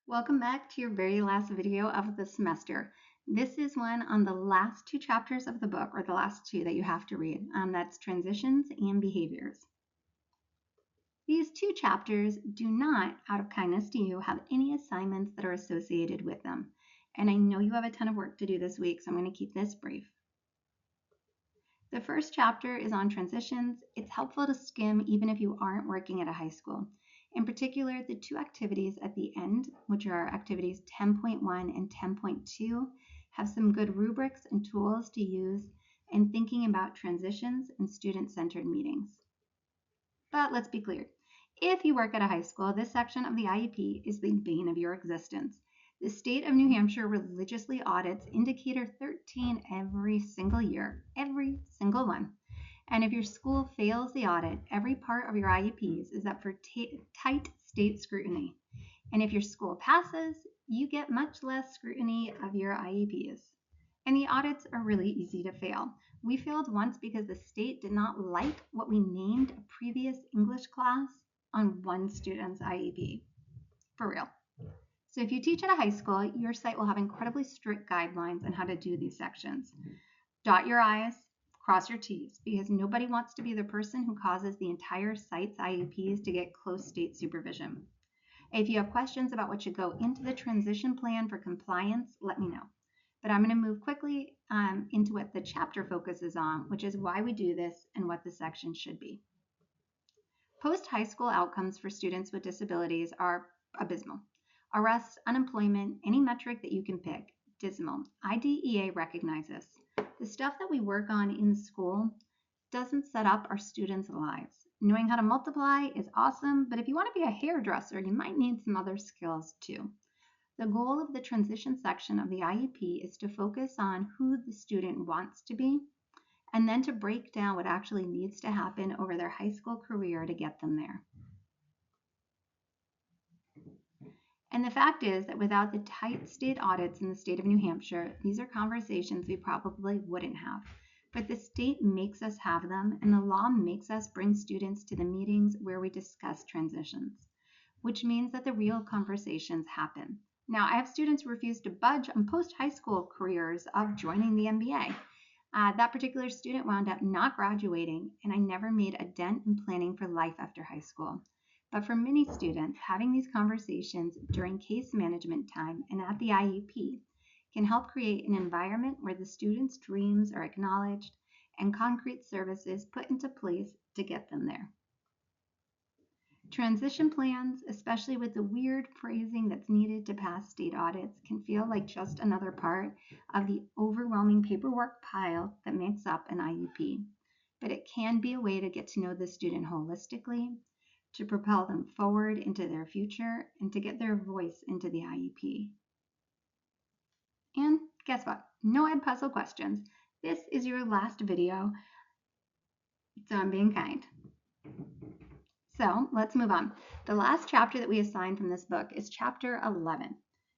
Welcome back to your very last video of the semester. This is one on the last two chapters of the book, or the last two that you have to read. That's transitions and behaviors. These two chapters do not, out of kindness to you, have any assignments that are associated with them. And I know you have a ton of work to do this week, so I'm going to keep this brief. The first chapter is on transitions. It's helpful to skim even if you aren't working at a high school. In particular, the two activities at the end, which are activities 10.1 and 10.2, have some good rubrics and tools to use in thinking about transitions and student-centered meetings. But let's be clear. If you work at a high school, this section of the IEP is the bane of your existence. The state of New Hampshire religiously audits Indicator 13 every single year, every single one. And if your school fails the audit, every part of your IEPs is up for tight state scrutiny. And if your school passes, you get much less scrutiny of your IEPs. And the audits are really easy to fail. We failed once because the state did not like what we named a previous English class on one student's IEP. For real. So if you teach at a high school, your site will have incredibly strict guidelines on how to do these sections. Dot your I's, cross your T's, because nobody wants to be the person who causes the entire site's IEPs to get close state supervision. If you have questions about what should go into the transition plan for compliance, let me know. But I'm going to move quickly into what the chapter focuses on, which is why we do this and what the section should be. Post-high school outcomes for students with disabilities are abysmal. Arrests, unemployment, any metric that you can pick, dismal. IDEA recognizes the stuff that we work on in school doesn't set up our students' lives. Knowing how to multiply is awesome, but if you want to be a hairdresser, you might need some other skills too. The goal of the transition section of the IEP is to focus on who the student wants to be, and then to break down what actually needs to happen over their high school career to get them there. And the fact is that without the tight state audits in the state of New Hampshire, these are conversations we probably wouldn't have. But the state makes us have them, and the law makes us bring students to the meetings where we discuss transitions, which means that the real conversations happen. Now, I have students who refuse to budge on post-high school careers of joining the MBA. That particular student wound up not graduating, and I never made a dent in planning for life after high school. But for many students, having these conversations during case management time and at the IEP can help create an environment where the students' dreams are acknowledged and concrete services put into place to get them there. Transition plans, especially with the weird phrasing that's needed to pass state audits, can feel like just another part of the overwhelming paperwork pile that makes up an IEP. But it can be a way to get to know the student holistically, to propel them forward into their future, and to get their voice into the IEP. And guess what? No Edpuzzle questions. This is your last video, so I'm being kind. So let's move on. The last chapter that we assigned from this book is chapter 11.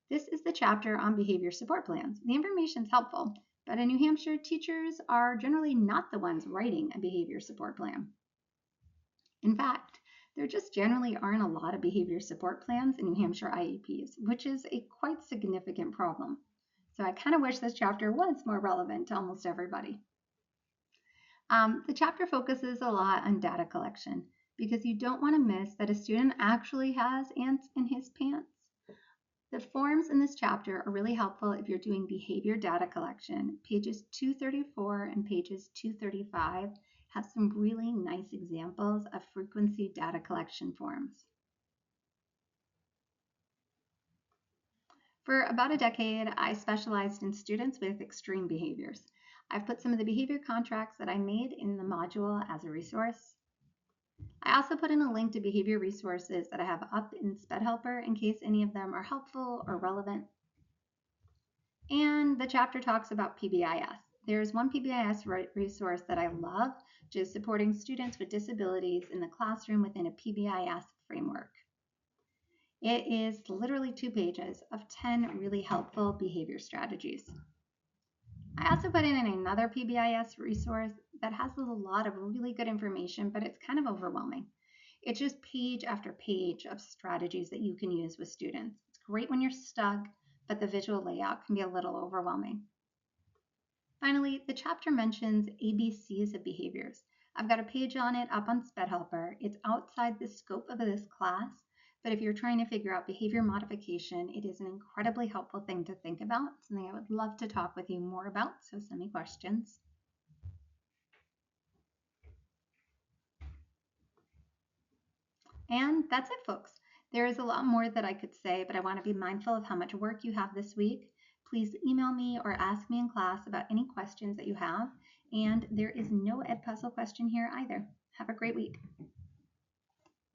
This is the chapter on behavior support plans. The information is helpful, but in New Hampshire, teachers are generally not the ones writing a behavior support plan. In fact, there just generally aren't a lot of behavior support plans in New Hampshire IEPs, which is a quite significant problem. So I kind of wish this chapter was more relevant to almost everybody. The chapter focuses a lot on data collection because you don't want to miss that a student actually has ants in his pants. The forms in this chapter are really helpful if you're doing behavior data collection. Pages 234 and pages 235 have some really nice examples of frequency data collection forms. For about a decade, I specialized in students with extreme behaviors. I've put some of the behavior contracts that I made in the module as a resource. I also put in a link to behavior resources that I have up in SpedHelper in case any of them are helpful or relevant. And the chapter talks about PBIS. There's one PBIS resource that I love, which is supporting students with disabilities in the classroom within a PBIS framework. It is literally 2 pages of 10 really helpful behavior strategies. I also put in another PBIS resource that has a lot of really good information, but it's kind of overwhelming. It's just page after page of strategies that you can use with students. It's great when you're stuck, but the visual layout can be a little overwhelming. Finally, the chapter mentions ABCs of behaviors. I've got a page on it up on SpedHelper. It's outside the scope of this class, but if you're trying to figure out behavior modification, it is an incredibly helpful thing to think about, something I would love to talk with you more about, so send me questions. And that's it, folks. There is a lot more that I could say, but I want to be mindful of how much work you have this week. Please email me or ask me in class about any questions that you have. And there is no Edpuzzle question here either. Have a great week.